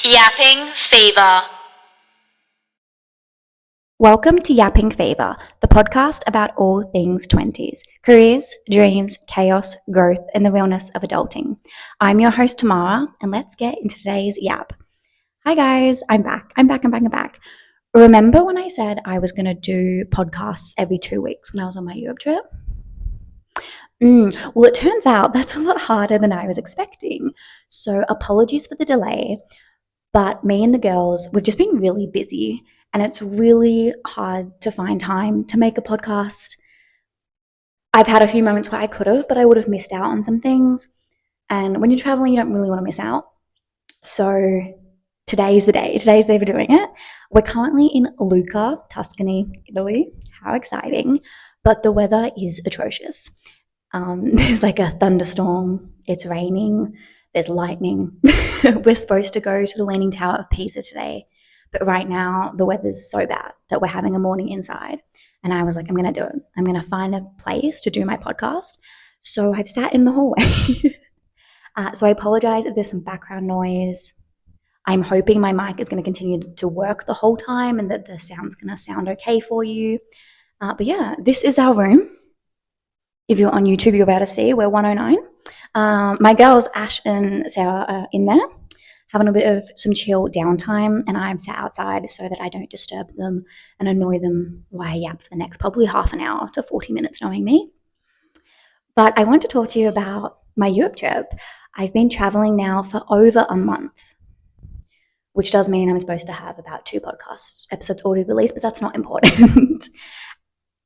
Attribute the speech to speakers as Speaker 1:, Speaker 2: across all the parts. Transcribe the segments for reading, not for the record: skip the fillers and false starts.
Speaker 1: Yapping Fever.
Speaker 2: Welcome to Yapping Fever, the podcast about all things 20s, careers, dreams, chaos, growth, and the realness of adulting. I'm your host, Tamara, and let's get into today's yap. Hi guys, I'm back. Remember when I said I was going to do podcasts every 2 weeks when I was on my Europe trip? Well, it turns out that's a lot harder than I was expecting. So apologies for the delay, but me and the girls, we've just been really busy. And it's really hard to find time to make a podcast. I've had a few moments where I could have, but I would have missed out on some things. And when you're traveling, you don't really want to miss out. So today's the day. Today's the day for doing it. We're currently in Lucca, Tuscany, Italy. How exciting. But the weather is atrocious. There's like a thunderstorm. It's raining. There's lightning. We're supposed to go to the Leaning Tower of Pisa today. But right now, the weather's so bad that we're having a morning inside. And I was like, I'm going to do it. I'm going to find a place to do my podcast. So I've sat in the hallway. So I apologize if there's some background noise. I'm hoping my mic is going to continue to work the whole time and that the sound's going to sound okay for you. But yeah, this is our room. If you're on YouTube, you're about to see we're 109. My girls, Ash and Sarah, are in there, having a bit of some chill downtime, and I'm sat outside so that I don't disturb them and annoy them while I yap for the next probably half an hour to 40 minutes knowing me. But I want to talk to you about my Europe trip. I've been traveling now for over a month, which does mean I'm supposed to have about 2 podcast episodes already released, but that's not important.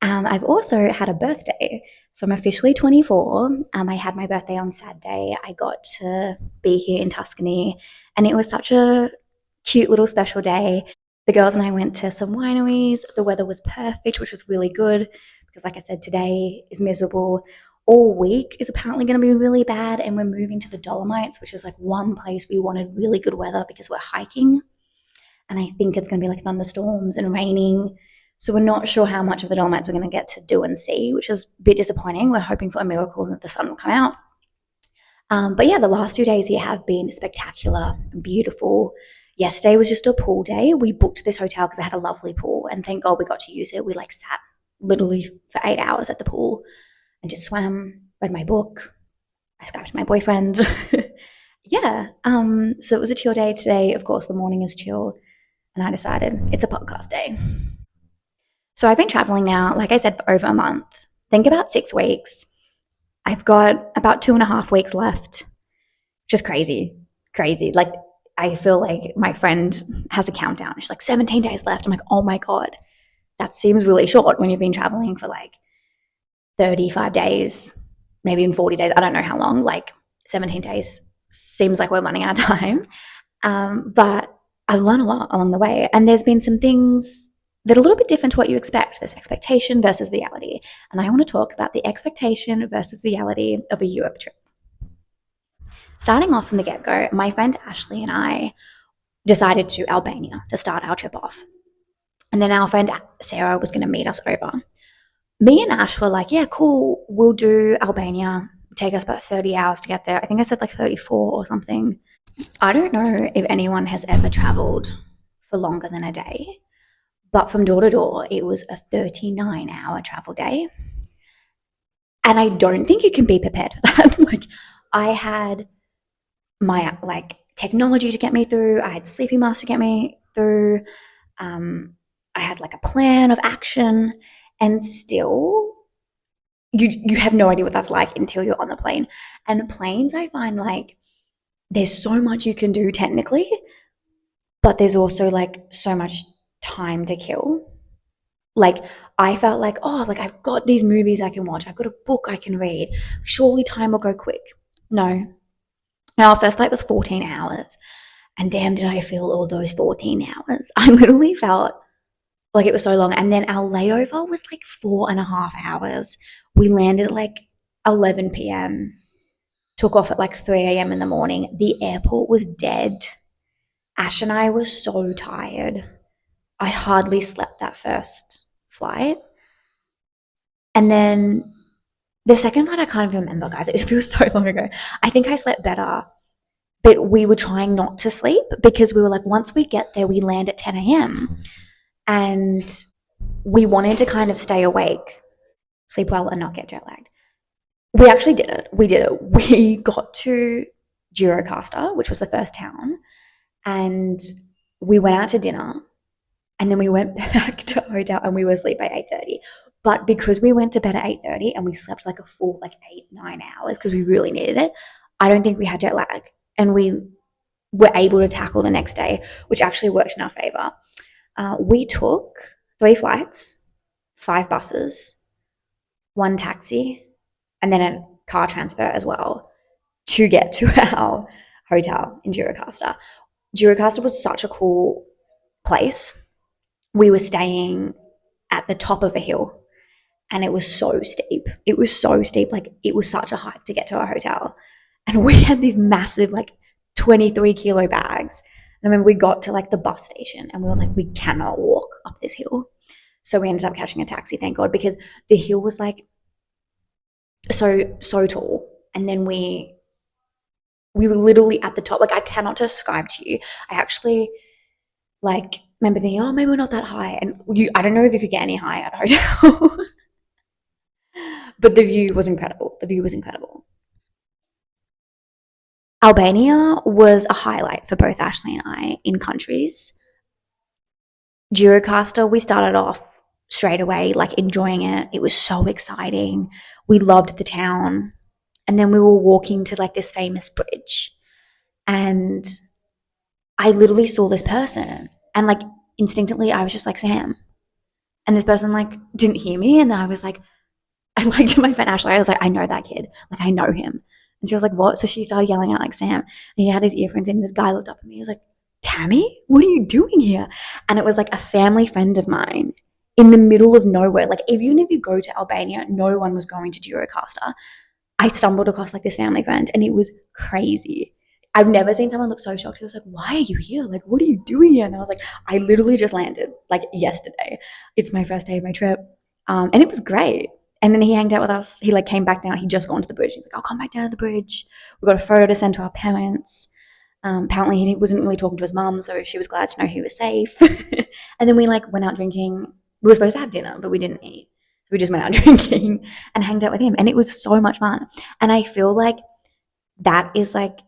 Speaker 2: I've also had a birthday. So I'm officially 24. I had my birthday on Saturday. I got to be here in Tuscany, and it was such a cute little special day. The girls and I went to some wineries. The weather was perfect, which was really good because, like I said, today is miserable. All week is apparently going to be really bad, and we're moving to the Dolomites, which is like one place we wanted really good weather because we're hiking. And I think it's going to be like thunderstorms and raining. So we're not sure how much of the Dolomites we're going to get to do and see, which is a bit disappointing. We're hoping for a miracle that the sun will come out. But yeah, the last 2 days here have been spectacular and beautiful. Yesterday was just a pool day. We booked this hotel because they had a lovely pool, and thank God we got to use it. We like sat literally for 8 hours at the pool and just swam, read my book. I Skyped my boyfriend. Yeah. So it was a chill day today. Of course, the morning is chill, and I decided it's a podcast day. So I've been traveling now, like I said, for over a month. Think about 6 weeks. I've got about 2.5 weeks left. Just crazy. Like, I feel like my friend has a countdown. She's like, 17 days left. I'm like, oh my God, that seems really short when you've been traveling for like 35 days, maybe even 40 days. I don't know how long. Like 17 days seems like we're running out of time. But I've learned a lot along the way. And there's been some things that are a little bit different to what you expect. There's expectation versus reality. And I want to talk about the expectation versus reality of a Europe trip. Starting off from the get-go, my friend Ashley and I decided to do Albania to start our trip off. And then our friend Sarah was going to meet us over. Me and Ash were like, yeah, cool, we'll do Albania. It'll take us about 30 hours to get there. I think I said like 34 or something. I don't know if anyone has ever traveled for longer than a day. But from door to door, it was a 39-hour travel day. And I don't think you can be prepared for that. Like, I had my technology to get me through. I had sleeping masks to get me through. I had like a plan of action, and still you have no idea what that's like until you're on the plane. And planes, I find like there's so much you can do technically, but there's also like so much time to kill. Like, I felt like, oh, like I've got these movies I can watch. I've got a book I can read. Surely time will go quick. No. Now, our first flight was 14 hours. And damn, did I feel all those 14 hours. I literally felt like it was so long. And then our layover was like 4.5 hours. We landed at like 11 p.m. Took off at like 3 a.m. in the morning. The airport was dead. Ash and I were so tired. I hardly slept that first flight. And then the second flight, I can't even remember, guys. It feels so long ago. I think I slept better but we were trying not to sleep because we were like, once we get there, we land at 10 a.m. And we wanted to kind of stay awake, sleep well, and not get jet lagged. We actually did it. We did it. We got to Girocaster, which was the first town, and we went out to dinner, and then we went back to our hotel and we were asleep by 8:30. But because we went to bed at 8:30 and we slept like a full like 8-9 hours because we really needed it, I don't think we had jet lag, and we were able to tackle the next day, which actually worked in our favor. We took 3 flights, 5 buses, 1 taxi, and then a car transfer as well to get to our hotel in Girocaster. Girocaster was such a cool place. We were staying at the top of a hill, and it was so steep. It was so steep. Like, it was such a hike to get to our hotel. And we had these massive, like, 23-kilo bags. And I remember we got to like the bus station and we were like, we cannot walk up this hill. So we ended up catching a taxi, thank God, because the hill was like so tall. And then we were literally at the top. Like, I cannot describe to you. I actually like remember thinking, oh, maybe we're not that high. And I don't know if you could get any higher at a hotel. But the view was incredible. The view was incredible. Albania was a highlight for both Ashley and I in countries. Girocaster, we started off straight away, like, enjoying it. It was so exciting. We loved the town. And then we were walking to like this famous bridge. And I literally saw this person. And like, instinctively, I was just like, Sam. And this person like didn't hear me. And I was like, I liked to my friend Ashley. I was like, I know that kid. Like, I know him. And she was like, what? So she started yelling out like, Sam. And he had his earphones in. And this guy looked up at me. He was like, Tammy, what are you doing here? And it was like a family friend of mine in the middle of nowhere. Like, even if you go to Albania, no one was going to Girocaster. I stumbled across like this family friend, and it was crazy. I've never seen someone look so shocked. He was like, why are you here? Like, what are you doing here? And I was like, I literally just landed like yesterday. It's my first day of my trip. And it was great. And then he hanged out with us. He like came back down. He'd just gone to the bridge. He's like, I'll come back down to the bridge. We got a photo to send to our parents. Apparently he wasn't really talking to his mum, so she was glad to know he was safe. And then we like went out drinking. We were supposed to have dinner, but we didn't eat. So we just went out drinking and hanged out with him. And it was so much fun. And I feel like that is like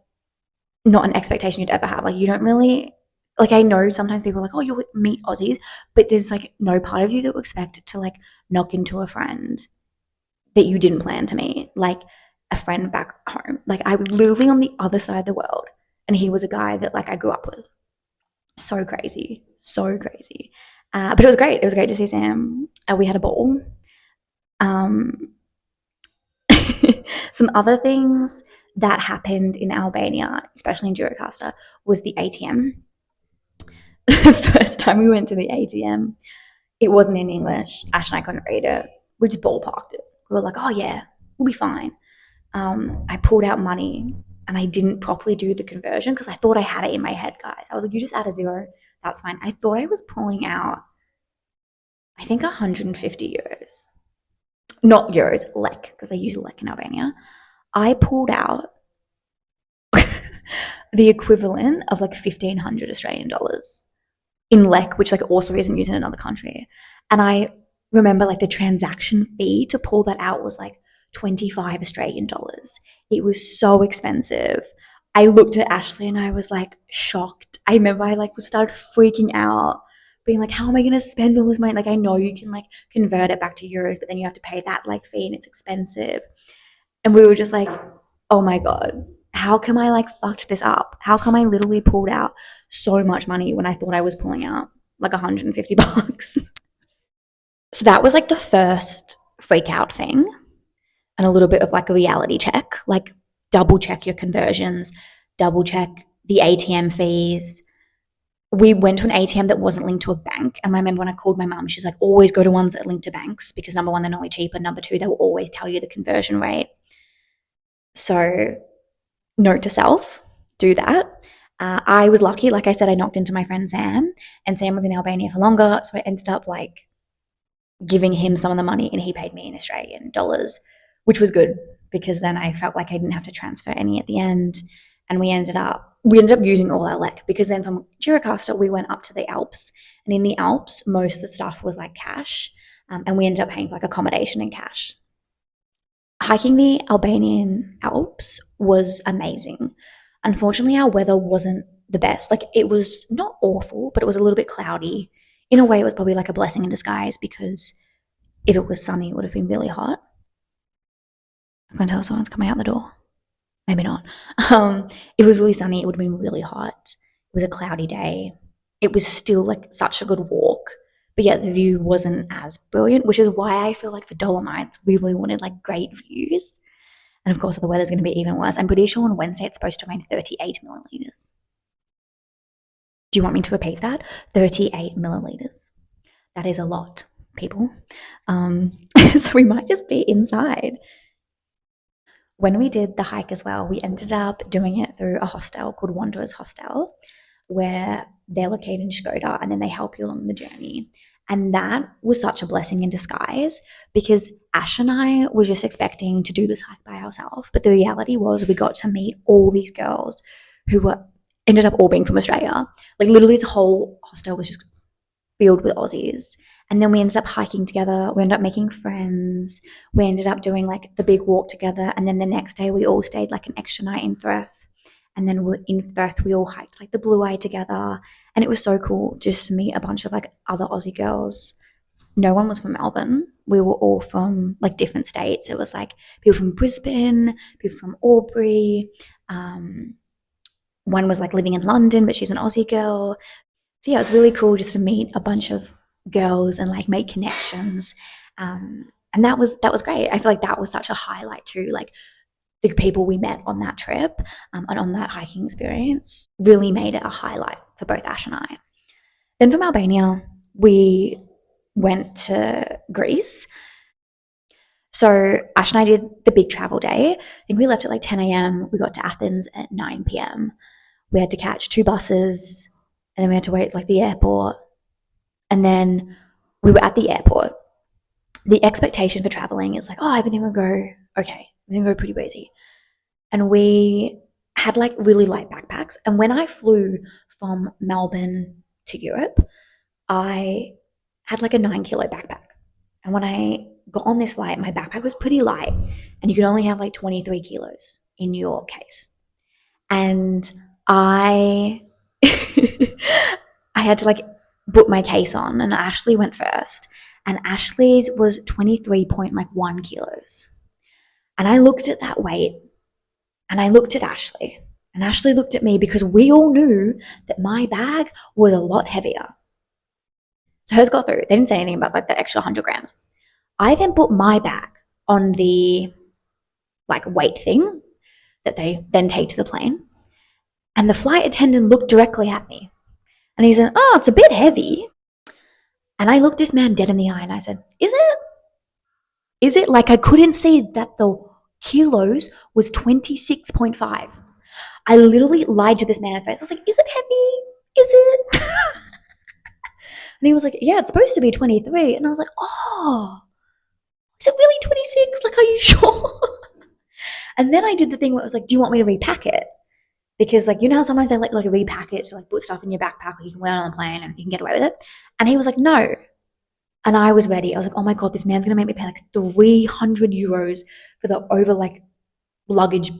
Speaker 2: not an expectation you'd ever have. Like, you don't really, like, I know sometimes people are like, oh, you'll meet Aussies, but there's like no part of you that will expect to like knock into a friend that you didn't plan to meet, like a friend back home. Like, I was literally on the other side of the world, and he was a guy that like I grew up with. So crazy, so crazy. But it was great. It was great to see Sam. We had a ball. Some other things that happened in Albania, especially in Girocaster, was the ATM. The first time we went to the ATM, it wasn't in English. Ash and I couldn't read it. We just ballparked it. We were like, oh yeah, we'll be fine. I pulled out money and I didn't properly do the conversion because I thought I had it in my head, guys. I was like, you just add a zero, that's fine. I thought I was pulling out, I think, 150 euros. Not euros, lek, because they use lek in Albania. I pulled out the equivalent of like 1,500 Australian dollars in lek, which like also isn't used in another country. And I remember like the transaction fee to pull that out was like 25 Australian dollars. It was so expensive. I looked at Ashley and I was like shocked. I remember I like started freaking out, being like, how am I going to spend all this money? Like, I know you can like convert it back to euros, but then you have to pay that like fee and it's expensive. And we were just like, oh my God, how come I like fucked this up? How come I literally pulled out so much money when I thought I was pulling out like 150 bucks? So that was like the first freak out thing, and a little bit of like a reality check, like double check your conversions, double check the ATM fees. We went to an ATM that wasn't linked to a bank. And I remember when I called my mum, she's like, always go to ones that are linked to banks because number one, they're not only cheaper. Number two, they will always tell you the conversion rate. So note to self, do that. I was lucky. Like I said, I knocked into my friend Sam, and Sam was in Albania for longer. So I ended up like giving him some of the money and he paid me in Australian dollars, which was good because then I felt like I didn't have to transfer any at the end. And we ended up we ended up using all our lek because then from Jiracaster we went up to the Alps, and in the Alps most of the stuff was like cash, and we ended up paying for like accommodation and cash. Hiking the Albanian Alps was amazing. Unfortunately, our weather wasn't the best. Like, it was not awful, but it was a little bit cloudy. In a way, it was probably like a blessing in disguise because if it was sunny, it would have been really hot. I'm going to tell someone's coming out the door. Maybe not. If it was really sunny, it would have been really hot. It was a cloudy day. It was still like such a good walk, but yet the view wasn't as brilliant, which is why I feel like for Dolomites, we really wanted like great views. And of course, the weather's going to be even worse. I'm pretty sure on Wednesday it's supposed to rain 38 milliliters. Do you want me to repeat that? 38 milliliters. That is a lot, people. So we might just be inside. When we did the hike as well, we ended up doing it through a hostel called Wanderers Hostel, where they're located in Skoda and then they help you along the journey. And that was such a blessing in disguise because Ash and I were just expecting to do this hike by ourselves. But the reality was we got to meet all these girls who were ended up all being from Australia. Like literally this whole hostel was just filled with Aussies. And then we ended up hiking together. We ended up making friends. We ended up doing like the big walk together. And then the next day we all stayed like an extra night in Threath. And then in Threath we all hiked like the Blue Eye together. And it was so cool just to meet a bunch of like other Aussie girls. No one was from Melbourne. We were all from like different states. It was like people from Brisbane, people from Albury. One was like living in London, but she's an Aussie girl. So yeah, it was really cool just to meet a bunch of girls and like make connections. And that was great. I feel like that was such a highlight too. Like the people we met on that trip and on that hiking experience really made it a highlight for both Ash and I. Then from Albania, we went to Greece. So Ash and I did the big travel day. I think we left at like 10 a.m. We got to Athens at 9 p.m. We had to catch 2 buses and then we had to wait at like the airport. And then we were at the airport. The expectation for traveling is like, oh, everything will go okay. Everything will go pretty easy. And we had like really light backpacks. And when I flew from Melbourne to Europe, I had like a 9-kilo backpack. And when I got on this flight, my backpack was pretty light and you could only have like 23 kilos in your case. And I I had to like put my case on and Ashley went first. And Ashley's was 23.1 kilos. And I looked at that weight and I looked at Ashley and Ashley looked at me because we all knew that my bag was a lot heavier. So hers got through. They didn't say anything about like the extra 100 grams. I then put my bag on the like weight thing that they then take to the plane. And the flight attendant looked directly at me. And he said, oh, it's a bit heavy. And I looked this man dead in the eye and I said, is it? Is it? Like I couldn't see that the kilos was 26.5. I literally lied to this man in the face. I was like, is it heavy? Is it? And he was like, yeah, it's supposed to be 23. And I was like, oh, is it really 26? Like, are you sure? And then I did the thing where it was like, do you want me to repack it? Because like, you know how sometimes they like repack it to like put stuff in your backpack or you can wear it on the plane and you can get away with it. And he was like, no. And I was ready. I was like, oh my God, this man's going to make me pay like 300 euros for the over like luggage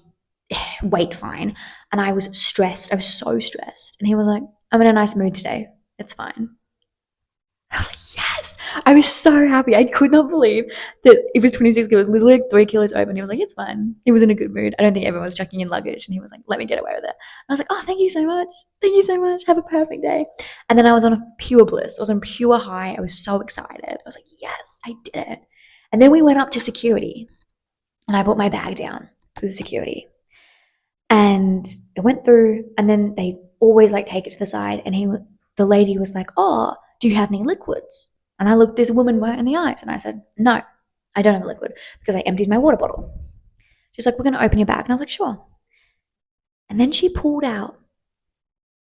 Speaker 2: weight fine. And I was stressed. I was so stressed. And he was like, I'm in a nice mood today. It's fine. I was like, yes. I was so happy. I could not believe that it was 26 kilos, literally like 3 kilos over. And he was like, it's fine. He was in a good mood. I don't think everyone was checking in luggage. And he was like, let me get away with it. And I was like, oh, thank you so much. Thank you so much. Have a perfect day. And then I was on a pure bliss. I was on pure high. I was so excited. I was like, yes, I did it. And then we went up to security and I put my bag down through the security. And it went through and then they always like take it to the side. And the lady was like, oh, do you have any liquids? And I looked this woman right in the eyes and I said, no, I don't have a liquid because I emptied my water bottle. She's like, we're going to open your bag. And I was like, sure. And then she pulled out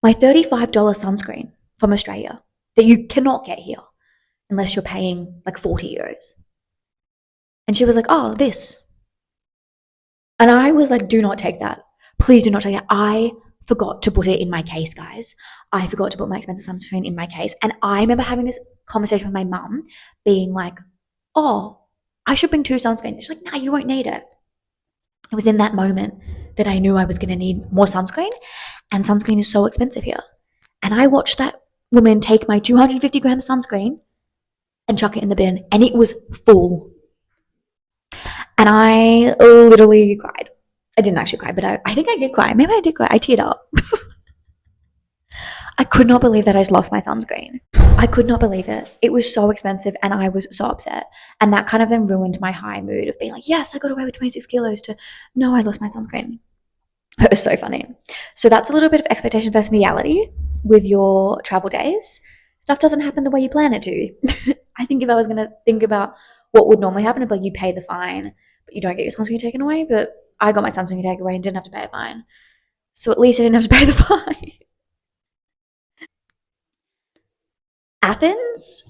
Speaker 2: my $35 sunscreen from Australia that you cannot get here unless you're paying like 40 euros. And she was like, oh, this. And I was like, do not take that. Please do not take that. I forgot to put it in my case, guys. I forgot to put my expensive sunscreen in my case. And I remember having this conversation with my mum, being like, oh, I should bring two sunscreens. She's like, nah, you won't need it. It was in that moment that I knew I was going to need more sunscreen, and sunscreen is so expensive here. And I watched that woman take my 250 gram sunscreen and chuck it in the bin, and it was full. And I literally cried. I didn't actually cry, but I think I did cry. Maybe I did cry. I teared up. I could not believe that I lost my sunscreen. I could not believe it. It was so expensive and I was so upset. And that kind of then ruined my high mood of being like, yes, I got away with 26 kilos to, no, I lost my sunscreen. It was so funny. So that's a little bit of expectation versus reality with your travel days. Stuff doesn't happen the way you plan it to. I think if I was going to think about what would normally happen, if like you pay the fine, but you don't get your sunscreen taken away. But I got my sunscreen taken away and didn't have to pay a fine. So at least I didn't have to pay the fine. Athens,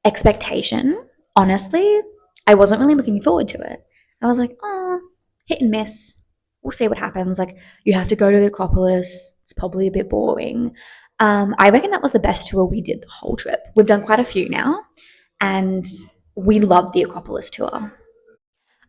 Speaker 2: expectation, honestly, I wasn't really looking forward to it. I was like, oh, hit and miss. We'll see what happens. Like, you have to go to the Acropolis. It's probably a bit boring. I reckon that was the best tour we did the whole trip. We've done quite a few now, and we love the Acropolis tour.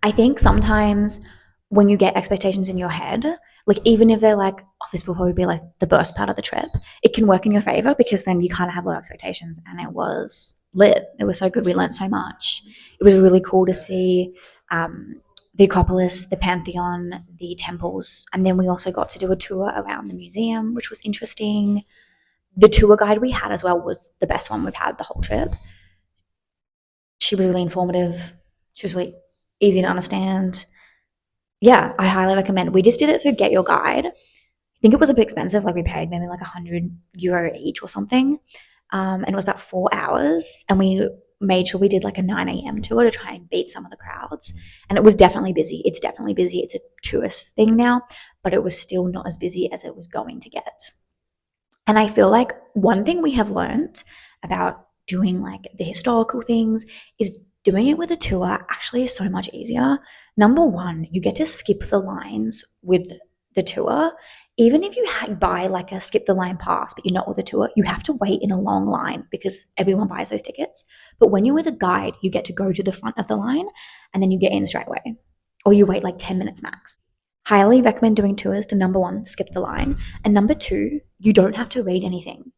Speaker 2: I think sometimes when you get expectations in your head, like even if they're like, oh, this will probably be like the best part of the trip, it can work in your favor because then you kind of have low expectations, and it was lit. It was so good. We learned so much. It was really cool to see the Acropolis, the Pantheon, the temples, and then we also got to do a tour around the museum, which was interesting. The tour guide we had as well was the best one we've had the whole trip. She was really informative. She was really easy to understand. Yeah, I highly recommend. We just did it through Get Your Guide. I think it was a bit expensive. Like we paid maybe like €100 each or something. And it was about 4 hours. And we made sure we did like a 9 a.m. tour to try and beat some of the crowds. And it was definitely busy. It's definitely busy. It's a tourist thing now, but it was still not as busy as it was going to get. And I feel like one thing we have learned about doing like the historical things is doing it with a tour actually is so much easier. Number one, you get to skip the lines with the tour. Even if you buy like a skip the line pass, but you're not with a tour, you have to wait in a long line because everyone buys those tickets. But when you're with a guide, you get to go to the front of the line and then you get in straight away, or you wait like 10 minutes max. Highly recommend doing tours to number one, skip the line. And number two, you don't have to read anything.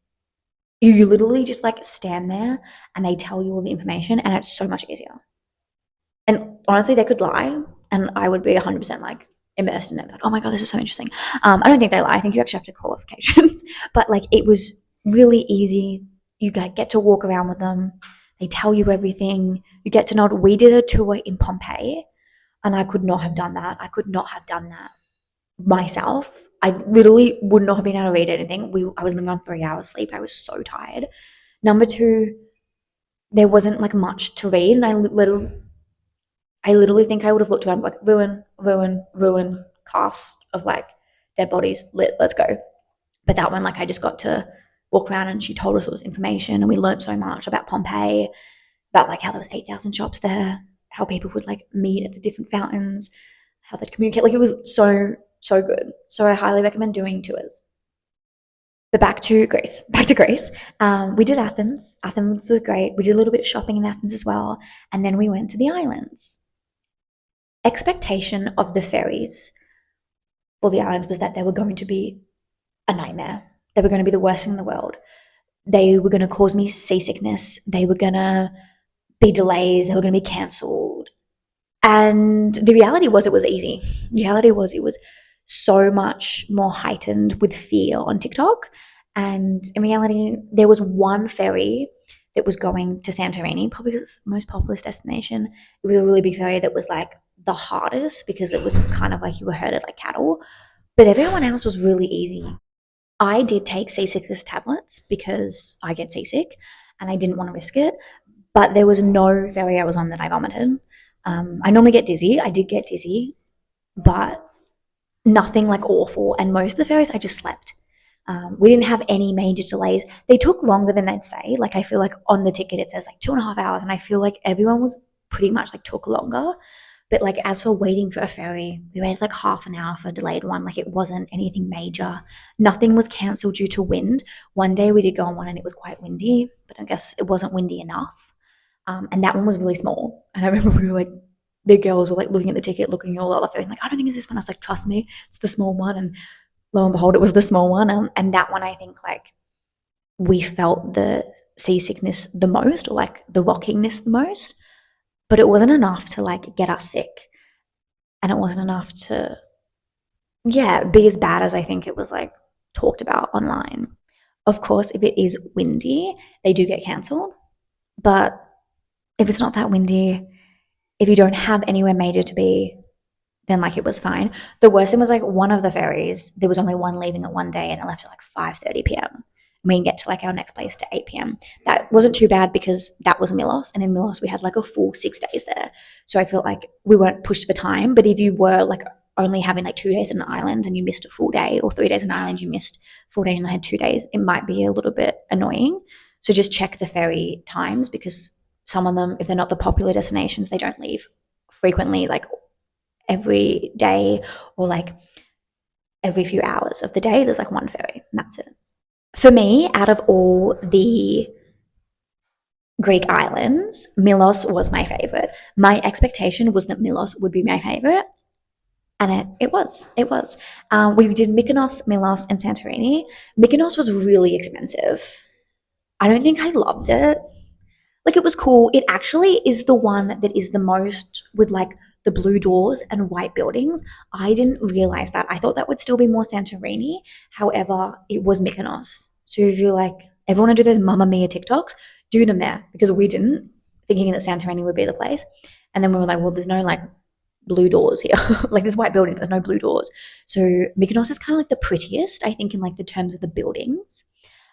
Speaker 2: You literally just like stand there and they tell you all the information, and it's so much easier. And honestly, they could lie and I would be 100% like immersed in it. Like, oh my God, this is so interesting. I don't think they lie. I think you actually have to qualifications. But like it was really easy. You get to walk around with them. They tell you everything. You get to know. We did a tour in Pompeii and I could not have done that. I could not have done that myself. I literally would not have been able to read anything. I was living on 3 hours sleep. I was so tired. Number two, there wasn't like much to read, and I literally think I would have looked around like ruin, cast of like dead bodies, lit, let's go. But that one, like I just got to walk around and she told us all this information, and we learned so much about Pompeii, about like how there was 8,000 shops there, how people would like meet at the different fountains, how they'd communicate. Like it was so good. So I highly recommend doing tours. But back to Greece. We did Athens. Athens was great. We did a little bit of shopping in Athens as well. And then we went to the islands. Expectation of the ferries for the islands was that they were going to be a nightmare. They were going to be the worst thing in the world. They were going to cause me seasickness. They were going to be delays. They were going to be cancelled. And the reality was it was easy. The reality was it was so much more heightened with fear on TikTok. And in reality, there was one ferry that was going to Santorini, probably the most populous destination. It was a really big ferry that was like the hardest because it was kind of like you were herded like cattle. But everyone else was really easy. I did take seasickness tablets because I get seasick and I didn't want to risk it. But there was no ferry I was on that I vomited. I normally get dizzy. I did get dizzy, but nothing like awful. And most of the ferries I just slept. We didn't have any major delays. They took longer than they'd say. Like I feel like on the ticket it says like 2.5 hours, and I feel like everyone was pretty much like took longer. But like as for waiting for a ferry, we waited like half an hour for a delayed one. Like it wasn't anything major. Nothing was cancelled due to wind. One day we did go on one and it was quite windy, but I guess it wasn't windy enough. And that one was really small. And I remember we were like, the girls were like looking at the ticket, looking at all the other ferries, like, I don't think it's this one. I was like, trust me, it's the small one. And lo and behold, it was the small one. And that one, I think like we felt the seasickness the most, or like the rockingness the most, but it wasn't enough to like get us sick. And it wasn't enough to, yeah, be as bad as I think it was like talked about online. Of course, if it is windy, they do get cancelled. But if it's not that windy, if you don't have anywhere major to be, then like it was fine. The worst thing was like one of the ferries, there was only one leaving at one day and it left at like 5:30 p.m. We didn't get to like our next place to 8 p.m. That wasn't too bad because that was Milos, and in Milos we had like a full 6 days there. So I felt like we weren't pushed for time. But if you were like only having like 2 days in an island and you missed a full day, or 3 days in an island, you missed a full day and I had 2 days, it might be a little bit annoying. So just check the ferry times, because some of them, if they're not the popular destinations, they don't leave frequently, like every day or like every few hours of the day. There's like one ferry and that's it. For me, out of all the Greek islands, Milos was my favorite. My expectation was that Milos would be my favorite, and it was. It was. We did Mykonos, Milos, and Santorini. Mykonos was really expensive. I don't think I loved it. Like it was cool. It actually is the one that is the most with like the blue doors and white buildings. I didn't realize that. I thought that would still be more Santorini. However, it was Mykonos. So if you're like, everyone want to do those Mamma Mia TikToks, do them there, because we didn't, thinking that Santorini would be the place. And then we were like, well, there's no like blue doors here. Like there's white buildings, but there's no blue doors. So Mykonos is kind of like the prettiest, I think, in like the terms of the buildings.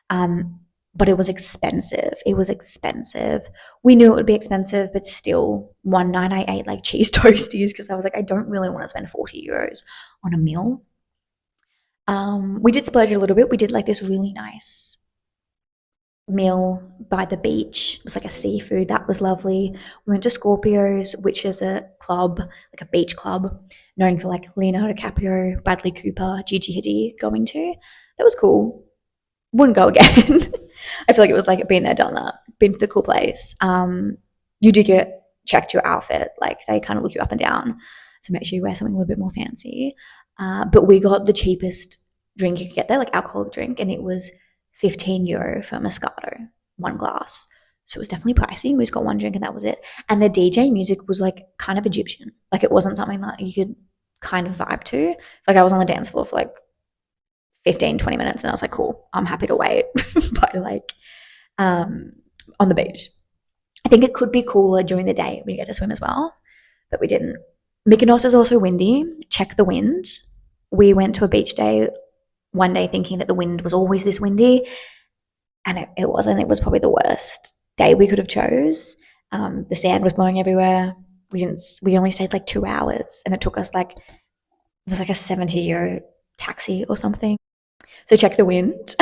Speaker 2: Um, but it was expensive. It was expensive. We knew it would be expensive, but still, one night I ate like cheese toasties because I was like, I don't really want to spend 40 euros on a meal. We did splurge a little bit. We did like this really nice meal by the beach. It was like a seafood. That was lovely. We went to Scorpio's, which is a club, like a beach club, known for like Leonardo DiCaprio, Bradley Cooper, Gigi Hadid going to. That was cool. Wouldn't go again. I feel like it was like been there, done that. Been to the cool place. You do get checked your outfit. Like they kind of look you up and down. So make sure you wear something a little bit more fancy. But we got the cheapest drink you could get there, like alcoholic drink, and it was €15 for a Moscato, one glass. So it was definitely pricey. We just got one drink and that was it. And the DJ music was like kind of Egyptian. Like it wasn't something that you could kind of vibe to. Like I was on the dance floor for like 15, 20 minutes and I was like, cool, I'm happy to wait by like on the beach. I think it could be cooler during the day when you get to swim as well, but we didn't. Mykonos is also windy. Check the wind. We went to a beach day one day thinking that the wind was always this windy, and it wasn't. It was probably the worst day we could have chose. The sand was blowing everywhere. We only stayed like 2 hours, and it took us like, it was like a €70 taxi or something. So check the wind.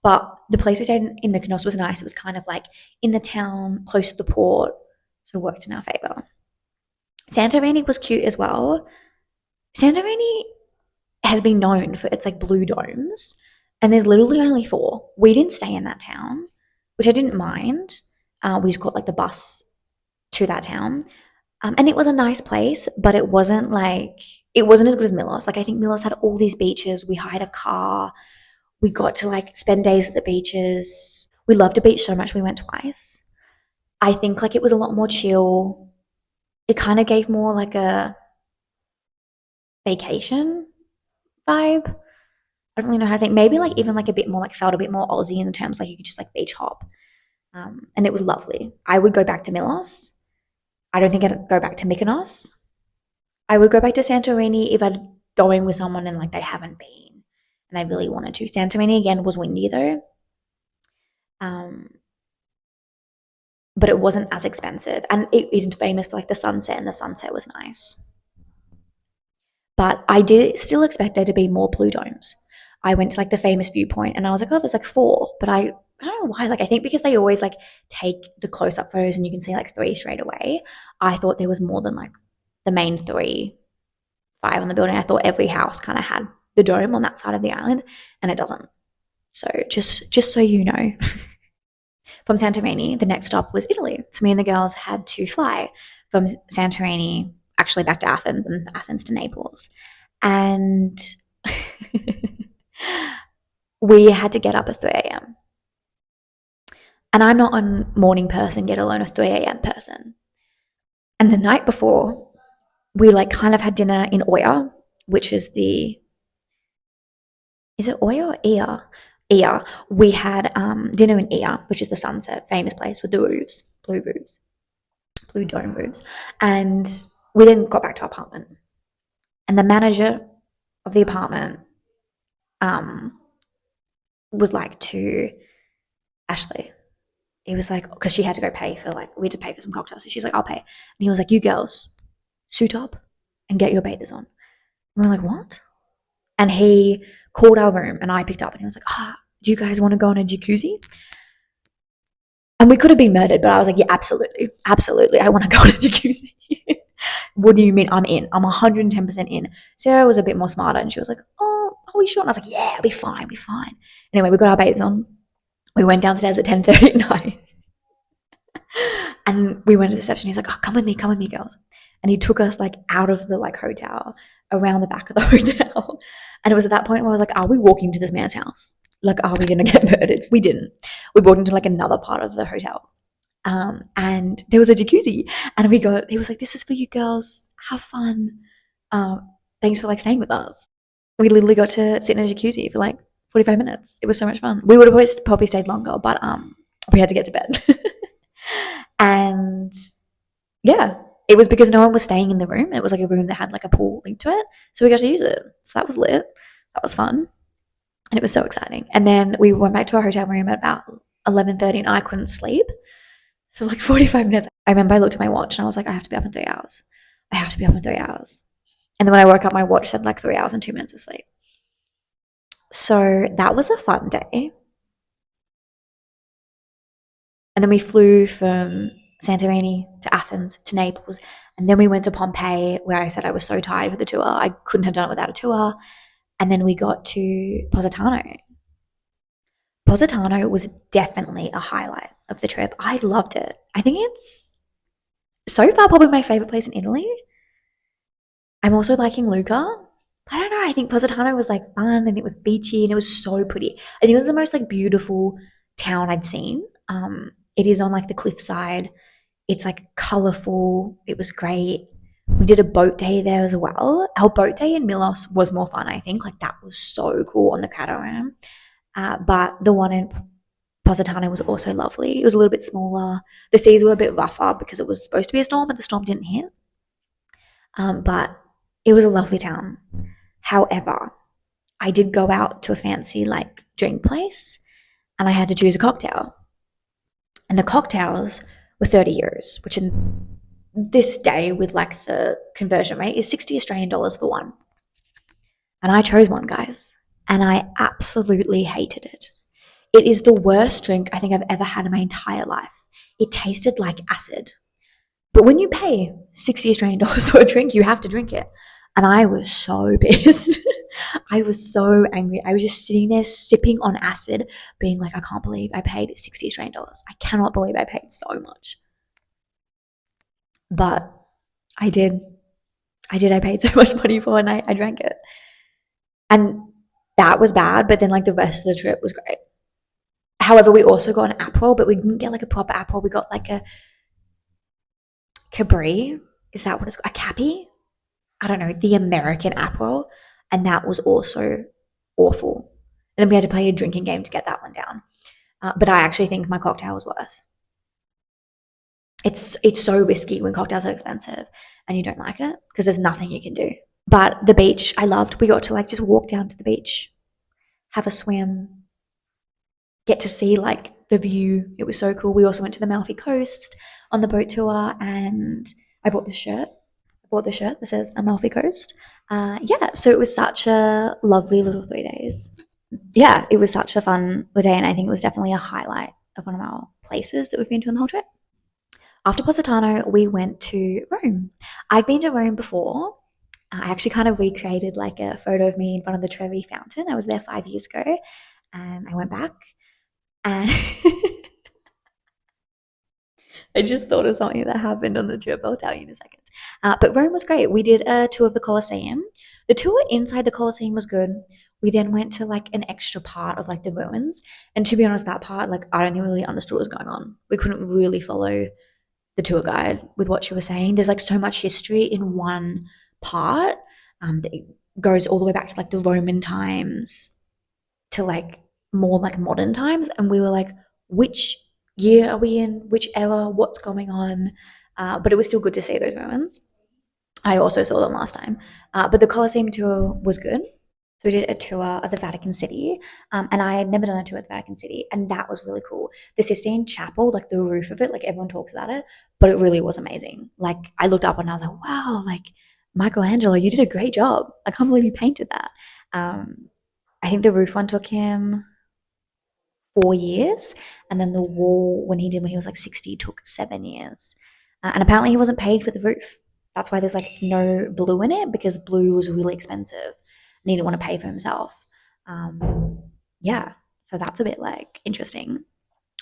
Speaker 2: But the place we stayed in Mykonos was nice. It was kind of like in the town, close to the port, so it worked in our favor. Santorini was cute as well. Santorini has been known for its like blue domes, and there's literally only 4. We didn't stay in that town, which I didn't mind. We just got like the bus to that town. And it was a nice place, but it wasn't as good as Milos. Like I think Milos had all these beaches. We hired a car. We got to like spend days at the beaches. We loved the beach so much we went twice. I think like it was a lot more chill. It kind of gave more like a vacation vibe. I don't really know how to think. Maybe like even like a bit more like felt a bit more Aussie in the terms like you could just like beach hop. And it was lovely. I would go back to Milos. I don't think I'd go back to Mykonos. I would go back to Santorini if I'd going with someone and like they haven't been and I really wanted to. Santorini again was windy though. But it wasn't as expensive. And it isn't famous for like the sunset, and the sunset was nice. But I did still expect there to be more blue domes. I went to like the famous viewpoint and I was like, oh, there's like 4. But I don't know why. Like I think because they always like take the close up photos and you can see like 3 straight away. I thought there was more than like the main five on the building. I thought every house kind of had the dome on that side of the island, and it doesn't. So just so you know. From Santorini, the next stop was Italy. So me and the girls had to fly from Santorini, actually back to Athens, and Athens to Naples. And we had to get up at 3 a.m. And I'm not a morning person, let alone a 3 a.m. person. And the night before, we like kind of had dinner in Oya, which is is it Oya or Ia? Ia. We had dinner in Ia, which is the Sunset, famous place with the roofs, blue dome roofs. And we then got back to our apartment. And the manager of the apartment was like to Ashley. He was like, because she had to go pay for we had to pay for some cocktails. So she's like, I'll pay. And he was like, you girls, suit up and get your bathers on. And we're like, what? And he called our room and I picked up and he was like, do you guys want to go on a jacuzzi? And we could have been murdered, but I was like, yeah, absolutely. Absolutely. I want to go on a jacuzzi. What do you mean? I'm in. I'm 110% in. Sarah was a bit more smarter and she was like, oh, are we sure? And I was like, yeah, I'll be fine. Anyway, we got our bathers on. We went downstairs at 10:30 at night. And we went to the reception. He's like, oh, come with me, girls. And he took us out of the hotel, around the back of the hotel. And it was at that point where I was like, are we walking to this man's house? Are we going to get murdered? We didn't. We walked into another part of the hotel. And there was a jacuzzi. And he was like, this is for you girls. Have fun. Thanks for staying with us. We literally got to sit in a jacuzzi for 45 minutes. It was so much fun. We would have probably stayed longer, but we had to get to bed. And yeah, it was because no one was staying in the room. It was a room that had a pool linked to it. So we got to use it. So that was lit. That was fun. And it was so exciting. And then we went back to our hotel room at about 11:30 and I couldn't sleep for 45 minutes. I remember I looked at my watch and I was like, I have to be up in 3 hours. And then when I woke up, my watch said 3 hours and 2 minutes of sleep. So that was a fun day. And then we flew from Santorini to Athens to Naples. And then we went to Pompeii, where I said I was so tired with the tour. I couldn't have done it without a tour. And then we got to Positano. Positano was definitely a highlight of the trip. I loved it. I think it's so far probably my favorite place in Italy. I'm also liking Lucca. I don't know. I think Positano was fun and it was beachy and it was so pretty. I think it was the most beautiful town I'd seen. It is on the cliffside. It's colorful. It was great. We did a boat day there as well. Our boat day in Milos was more fun, I think. That was so cool on the catamaran. But the one in Positano was also lovely. It was a little bit smaller. The seas were a bit rougher because it was supposed to be a storm, but the storm didn't hit. But it was a lovely town. However, I did go out to a fancy drink place and I had to choose a cocktail. And the cocktails were 30 euros, which in this day with the conversion rate is 60 Australian dollars for one. And I chose one, guys, and I absolutely hated it. It is the worst drink I think I've ever had in my entire life. It tasted like acid. But when you pay 60 Australian dollars for a drink, you have to drink it. And I was so pissed. I was so angry. I was just sitting there sipping on acid, being I can't believe I paid 60 Australian dollars. I cannot believe I paid so much. But I did. I paid so much money for it and I drank it. And that was bad, but then the rest of the trip was great. However, we also got an Aperol, but we didn't get a proper Aperol. We got a Cabri. Is that what it's called? A Cappy? I don't know, the American Aperol. And that was also awful. And then we had to play a drinking game to get that one down. But I actually think my cocktail was worse. It's so risky when cocktails are expensive and you don't like it because there's nothing you can do. But the beach, I loved. We got to just walk down to the beach, have a swim, get to see the view. It was so cool. We also went to the Amalfi Coast on the boat tour and I bought this shirt. That says Amalfi Coast. So it was such a lovely little 3 days. Yeah, it was such a fun day and I think it was definitely a highlight of one of our places that we've been to on the whole trip. After Positano, we went to Rome. I've been to Rome before. I actually kind of recreated like a photo of me in front of the Trevi Fountain. I was there 5 years ago, and I went back. And I just thought of something that happened on the trip. I'll tell you in a second. But Rome was great. We did a tour of the Colosseum. The tour inside the Colosseum was good. We then went to like an extra part of like the ruins. And to be honest, that part, like, I don't think we really understood what was going on. We couldn't really follow the tour guide with what she was saying. There's like so much history in one part that goes all the way back to like the Roman times to like more like modern times. And we were like, which year are we in? Which era? What's going on? But it was still good to see those ruins. I also saw them last time. But the Colosseum tour was good. So we did a tour of the Vatican City, and I had never done a tour of the Vatican City, and that was really cool. The Sistine Chapel, like the roof of it, like everyone talks about it, but it really was amazing. Like I looked up and I was like, wow, like Michelangelo, you did a great job. I can't believe you painted that. Um, I think the roof one took him 4 years, and then the wall when he did when he was like 60 took 7 years. And apparently he wasn't paid for the roof. That's why there's like no blue in it because blue was really expensive and he didn't want to pay for himself. Yeah, so that's a bit like interesting.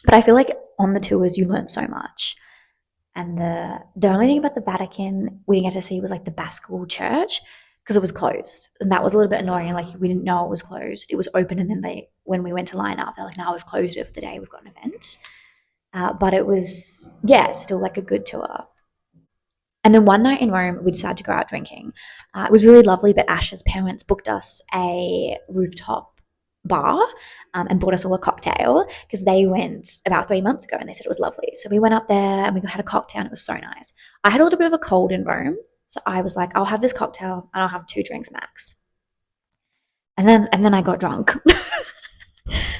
Speaker 2: But I feel like on the tours you learn so much. And the only thing about the Vatican we didn't get to see was like the Basilical Church because it was closed, and that was a little bit annoying. Like we didn't know it was closed; it was open, and then when we went to line up, they're like, "No, we've closed it for the day. We've got an event." But it was, yeah, still like a good tour. And then one night in Rome, we decided to go out drinking. It was really lovely, but Ash's parents booked us a rooftop bar and bought us all a cocktail because they went about 3 months ago and they said it was lovely. So we went up there and we had a cocktail and it was so nice. I had a little bit of a cold in Rome, so I was like, I'll have this cocktail and I'll have 2 drinks max. And then I got drunk.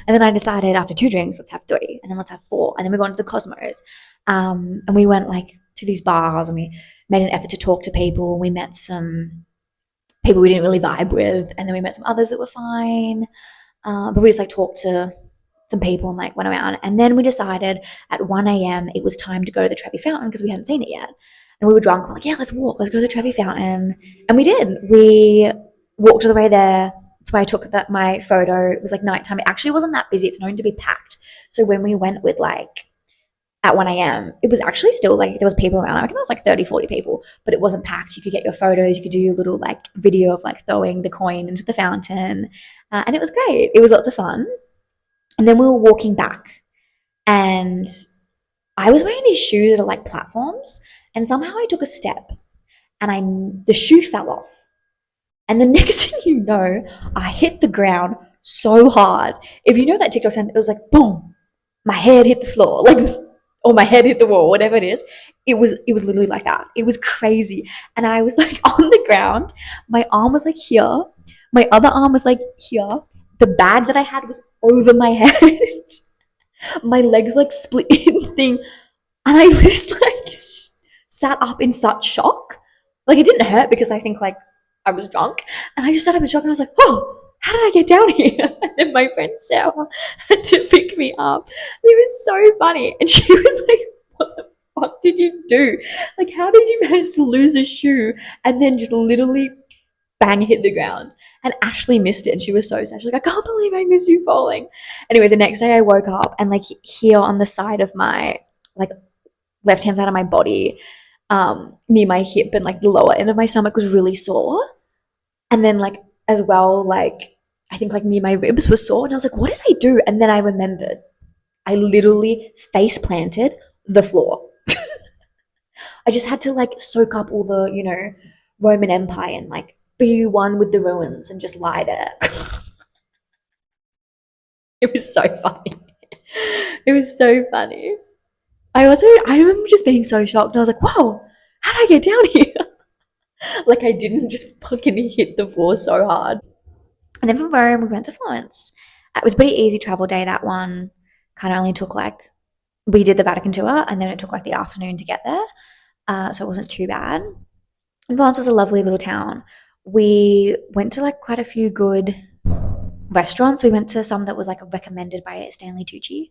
Speaker 2: And then I decided after 2 drinks, let's have three, and then let's have four, and then we went to the Cosmos, and we went like to these bars, and we made an effort to talk to people. We met some people we didn't really vibe with, and then we met some others that were fine. But we just like talked to some people and like went around, and then we decided at 1 a.m. it was time to go to the Trevi Fountain because we hadn't seen it yet, and we were drunk. We're like, yeah, let's walk, let's go to the Trevi Fountain, and we did. We walked all the way there. That's why I took my photo. It was like nighttime. It actually wasn't that busy. It's known to be packed. So when we went with like at 1 a.m., it was actually still like there was people around. I reckon it was like 30, 40 people, but it wasn't packed. You could get your photos. You could do your little like video of like throwing the coin into the fountain. And it was great. It was lots of fun. And then we were walking back and I was wearing these shoes that are like platforms. And somehow I took a step and the shoe fell off. And the next thing you know, I hit the ground so hard. If you know that TikTok sound, it was like boom, my head hit the floor, like, or my head hit the wall, whatever it is. It was literally like that. It was crazy. And I was like on the ground. My arm was like here. My other arm was like here. The bag that I had was over my head. My legs were like split in thing. And I just like sat up in such shock. Like it didn't hurt because I think like I was drunk, and I just sat up in shock and I was like, "Oh, how did I get down here?" And then my friend Sarah had to pick me up. It was so funny, and she was like, "What the fuck did you do? Like, how did you manage to lose a shoe and then just literally bang hit the ground?" And Ashley missed it, and she was so sad. She's like, "I can't believe I missed you falling." Anyway, the next day I woke up and like here on the side of my like left hand side of my body, near my hip and like the lower end of my stomach was really sore. And then like as well, like I think like near my ribs were sore. And I was like, what did I do? And then I remembered I literally face planted the floor. I just had to like soak up all the, Roman Empire and like be one with the ruins and just lie there. It was so funny. It was so funny. I remember just being so shocked. And I was like, wow, how did I get down here? Like I didn't just fucking hit the floor so hard. And then from Rome, we went to Florence. It was a pretty easy travel day, that one. Kind of only took like, we did the Vatican tour and then it took like the afternoon to get there. So it wasn't too bad. And Florence was a lovely little town. We went to like quite a few good restaurants. We went to some that was like recommended by Stanley Tucci,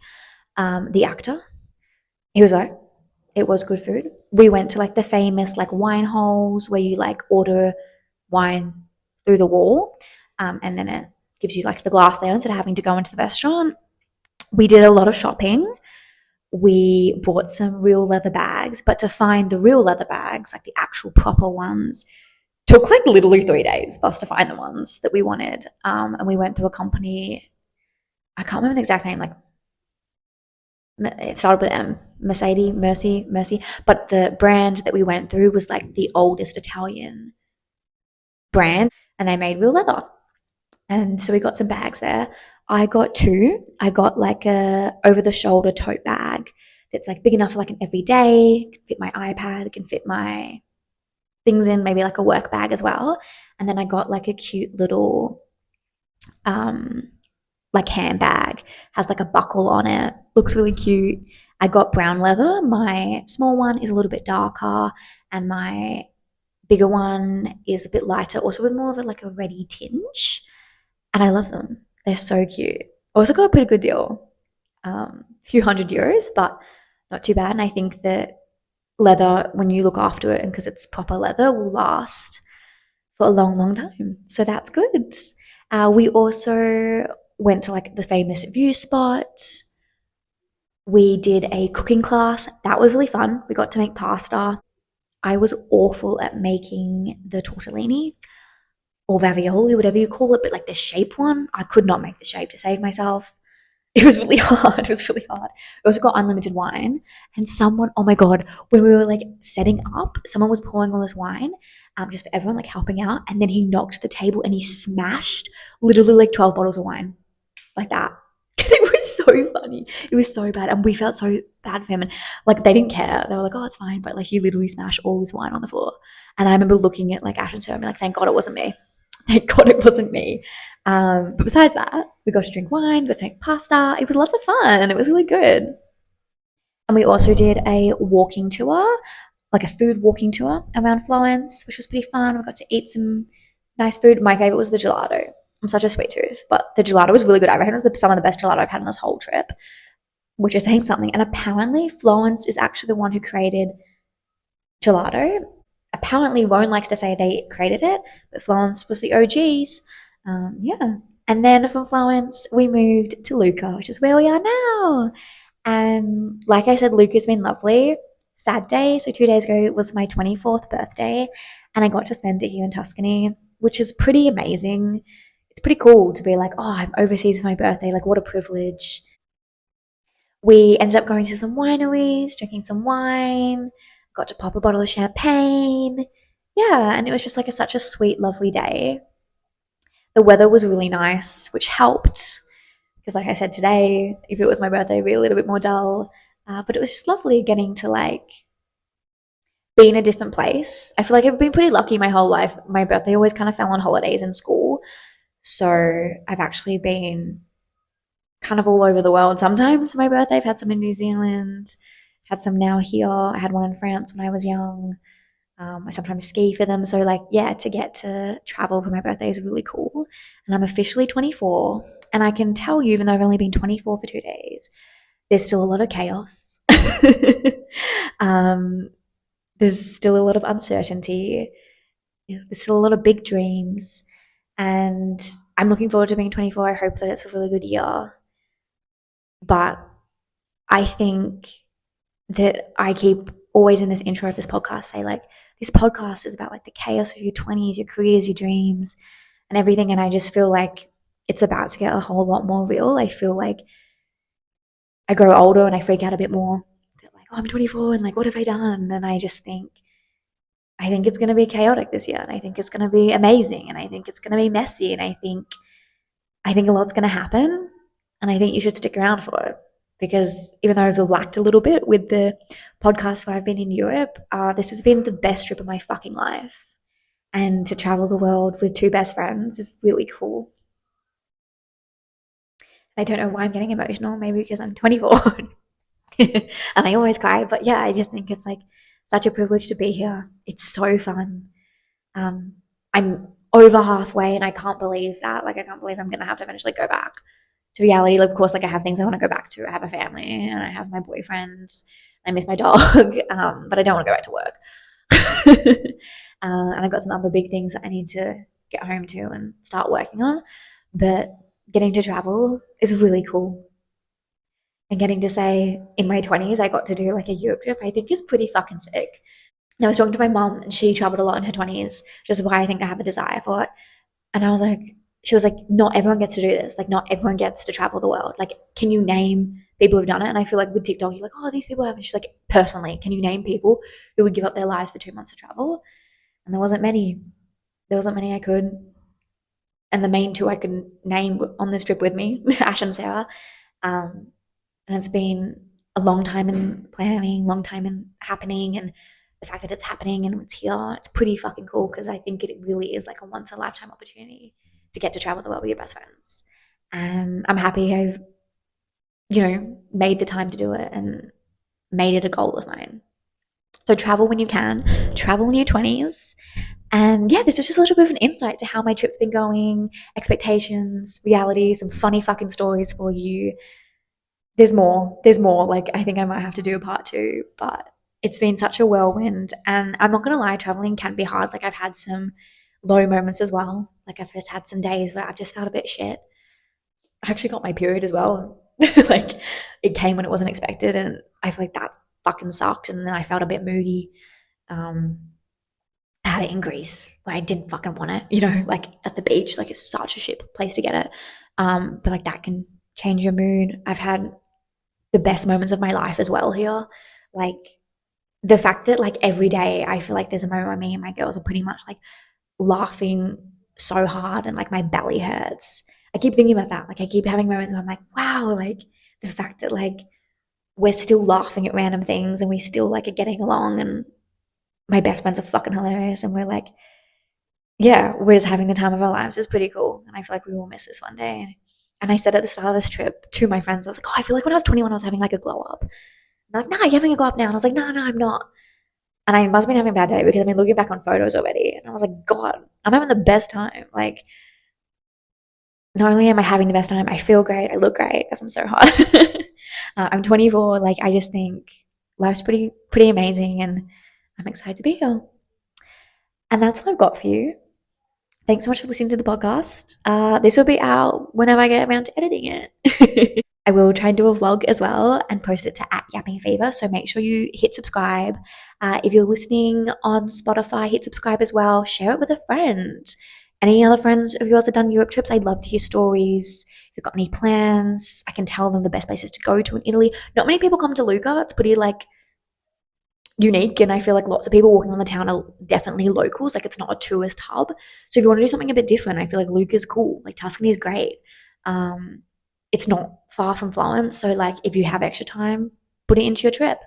Speaker 2: the actor. He was like, it was good food. We went to like the famous like wine holes where you like order wine through the wall, and then it gives you like the glass there instead of having to go into the restaurant. We did a lot of shopping. We bought some real leather bags, but to find the real leather bags, like the actual proper ones, took like literally 3 days for us to find the ones that we wanted. And we went through a company, I can't remember the exact name, like it started with M, Mercy. But the brand that we went through was like the oldest Italian brand, and they made real leather. And so we got some bags there. I got two. I got like a over the shoulder tote bag that's like big enough for like an everyday, can fit my iPad, can fit my things in, maybe like a work bag as well. And then I got like a cute little um like handbag, has like a buckle on it, looks really cute. I got brown leather. My small one is a little bit darker, and my bigger one is a bit lighter, also with more of a, like a reddy tinge. And I love them. They're so cute. I also got a pretty good deal, a few €100, but not too bad. And I think that leather, when you look after it and because it's proper leather, will last for a long, long time. So that's good. We also went to like the famous view spot. We did a cooking class. That was really fun. We got to make pasta. I was awful at making the tortellini or ravioli, whatever you call it, but like the shape one, I could not make the shape to save myself. It was really hard. It was really hard. We also got unlimited wine, and someone, oh my god, when we were like setting up, someone was pouring all this wine, just for everyone, like helping out, and then he knocked the table and he smashed literally like 12 bottles of wine, like that. It was so funny. It was so bad, and we felt so bad for him. And like they didn't care. They were like, "Oh, it's fine," but like he literally smashed all this wine on the floor. And I remember looking at like Ash and Sarah and being like, "Thank God it wasn't me." Thank God it wasn't me. But besides that, we got to drink wine, got to make pasta. It was lots of fun. It was really good. And we also did a walking tour, like a food walking tour around Florence, which was pretty fun. We got to eat some nice food. My favorite was the gelato. I'm such a sweet tooth, but the gelato was really good. I reckon it was some of the best gelato I've had on this whole trip, which is saying something. And apparently, Florence is actually the one who created gelato. Apparently, Rome likes to say they created it, but Florence was the OGs. Yeah. And then from Florence, we moved to Lucca, which is where we are now. And like I said, Lucca's been lovely. Sad day. So 2 days ago was my 24th birthday, and I got to spend it here in Tuscany, which is pretty amazing. It's pretty cool to be like, oh, I'm overseas for my birthday. Like, what a privilege. We ended up going to some wineries, drinking some wine, got to pop a bottle of champagne. Yeah, and it was just like such a sweet, lovely day. The weather was really nice, which helped because, like I said today, if it was my birthday, it'd be a little bit more dull. But it was just lovely getting to like be in a different place. I feel like I've been pretty lucky my whole life. My birthday always kind of fell on holidays in school. So I've actually been kind of all over the world sometimes for my birthday. I've had some in New Zealand, had some now here. I had one in France when I was young. I sometimes ski for them. So, like, yeah, to get to travel for my birthday is really cool. And I'm officially 24. And I can tell you, even though I've only been 24 for 2 days, there's still a lot of chaos. um, there's still a lot of uncertainty. There's still a lot of big dreams. And I'm looking forward to being 24. I hope that it's a really good year. But I think that I keep always in this intro of this podcast say like this podcast is about like the chaos of your 20s, your careers, your dreams, and everything. And I just feel like it's about to get a whole lot more real. I feel like I grow older and I freak out a bit more. Like, oh, I'm 24 and like, what have I done? And I think it's going to be chaotic this year, and I think it's going to be amazing, and I think it's going to be messy, and I think a lot's going to happen, and I think you should stick around for it. Because even though I've lacked a little bit with the podcast where I've been in Europe, this has been the best trip of my fucking life. And to travel the world with two best friends is really cool. I don't know why I'm getting emotional, maybe because I'm 24 and I always cry. But yeah, I just think it's like such a privilege to be here. It's so fun. Um, I'm over halfway and I can't believe that. Like, I can't believe I'm going to have to eventually go back to reality. Like, of course, like I have things I want to go back to. I have a family and I have my boyfriend, I miss my dog, but I don't want to go back to work. And I've got some other big things that I need to get home to and start working on. But getting to travel is really cool. And getting to say in my 20s, I got to do like a Europe trip, I think is pretty fucking sick. And I was talking to my mom, and she traveled a lot in her 20s, which is why I think I have a desire for it. And I was like, she was like, not everyone gets to do this. Like, not everyone gets to travel the world. Like, can you name people who've done it? And I feel like with TikTok, you're like, oh, these people have. And she's like, personally, can you name people who would give up their lives for 2 months to travel? And there wasn't many. There wasn't many I could. And the main two I could name on this trip with me, Ash and Sarah. Um, and it's been a long time in planning, long time in happening, and the fact that it's happening and it's here, it's pretty fucking cool because I think it really is like a once in a lifetime opportunity to get to travel the world with your best friends. And I'm happy I've, made the time to do it and made it a goal of mine. So travel when you can, travel in your 20s. And yeah, this is just a little bit of an insight to how my trip's been going, expectations, reality, some funny fucking stories for you. There's more. There's more. Like, I think I might have to do a part two, but it's been such a whirlwind. And I'm not going to lie, traveling can be hard. Like, I've had some low moments as well. Like, I've just had some days where I've just felt a bit shit. I actually got my period as well. Like, it came when it wasn't expected. And I feel like that fucking sucked. And then I felt a bit moody. Um, I had it in Greece where I didn't fucking want it, like at the beach. Like, it's such a shit place to get it. But like, that can change your mood. I've had the best moments of my life as well here. Like, the fact that like every day I feel like there's a moment where me and my girls are pretty much like laughing so hard and like my belly hurts. I keep thinking about that. Like, I keep having moments where I'm like, wow, like the fact that like we're still laughing at random things and we still like are getting along, and my best friends are fucking hilarious, and we're like, yeah, we're just having the time of our lives is pretty cool. And I feel like we will miss this one day. And I said at the start of this trip to my friends, I was like, oh, I feel like when I was 21, I was having like a glow up. And they're like, nah, you're having a glow up now. And I was like, no, I'm not. And I must have been having a bad day because I've been looking back on photos already. And I was like, God, I'm having the best time. Like, not only am I having the best time, I feel great. I look great because I'm so hot. I'm 24. Like, I just think life's pretty amazing. And I'm excited to be here. And that's what I've got for you. Thanks so much for listening to the podcast. This will be out whenever I get around to editing it. I will try and do a vlog as well and post it to @Yapping Fever. So make sure you hit subscribe. If you're listening on Spotify, hit subscribe as well. Share it with a friend. Any other friends of yours have done Europe trips? I'd love to hear stories. If you've got any plans, I can tell them the best places to go to in Italy. Not many people come to Lucca. It's pretty like unique, and I feel like lots of people walking on the town are definitely locals. Like, it's not a tourist hub. So if you want to do something a bit different, I feel like Lucca's cool. Like, Tuscany is great. It's not far from Florence, so like if you have extra time, put it into your trip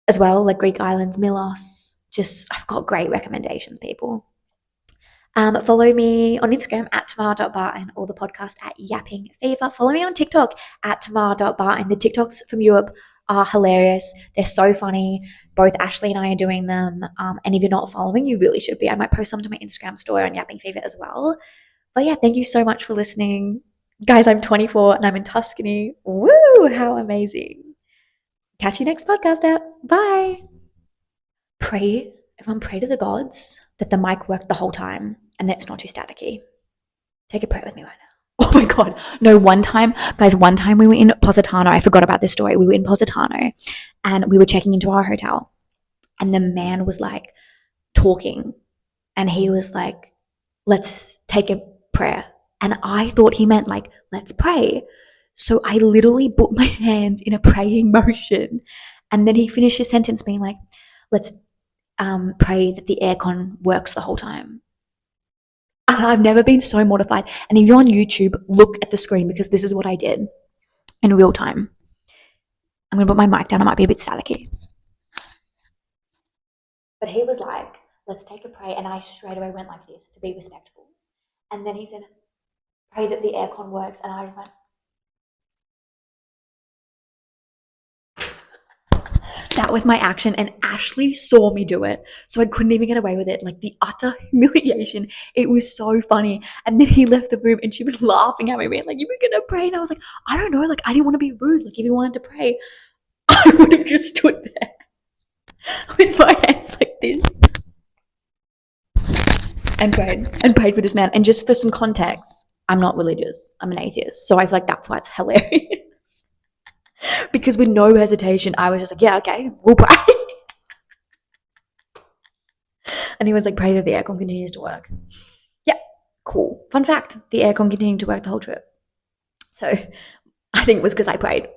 Speaker 2: as well. Like Greek islands, Milos. Just, I've got great recommendations, people. Follow me on Instagram @Tamara.Barton or the podcast @Yapping Fever. Follow me on TikTok @Tamara.Barton. The TikToks from Europe are hilarious. They're so funny. Both Ashley and I are doing them. And if you're not following, you really should be. I might post some to my Instagram story on Yapping Fever as well. But yeah, thank you so much for listening. Guys, I'm 24 and I'm in Tuscany. Woo! How amazing. Catch you next podcast out. Bye. Everyone pray to the gods that the mic worked the whole time and that it's not too staticky. Take a prayer with me right now. Oh my God. No, one time we were in Positano. I forgot about this story. We were in Positano and we were checking into our hotel, and the man was like talking, and he was like, let's take a prayer. And I thought he meant like, let's pray. So I literally put my hands in a praying motion. And then he finished his sentence being like, let's pray that the aircon works the whole time. I've never been so mortified. And if you're on YouTube, look at the screen because this is what I did in real time. I'm going to put my mic down. It might be a bit staticky. But he was like, let's take a pray. And I straight away went like this to be respectful. And then he said, pray that the aircon works. And I just went, that was my action, and Ashley saw me do it, so I couldn't even get away with it. Like, the utter humiliation. It was so funny. And then he left the room and she was laughing at me, being like, you were gonna pray? And I was like, I don't know, like, I didn't want to be rude. Like, if you wanted to pray, I would have just stood there with my hands like this and prayed with this man. And just for some context, I'm not religious. I'm an atheist. So I feel like that's why it's hilarious. Because with no hesitation, I was just like, yeah, okay, we'll pray. And he was like, pray that the aircon continues to work. Yeah, cool. Fun fact, the aircon continued to work the whole trip. So I think it was because I prayed.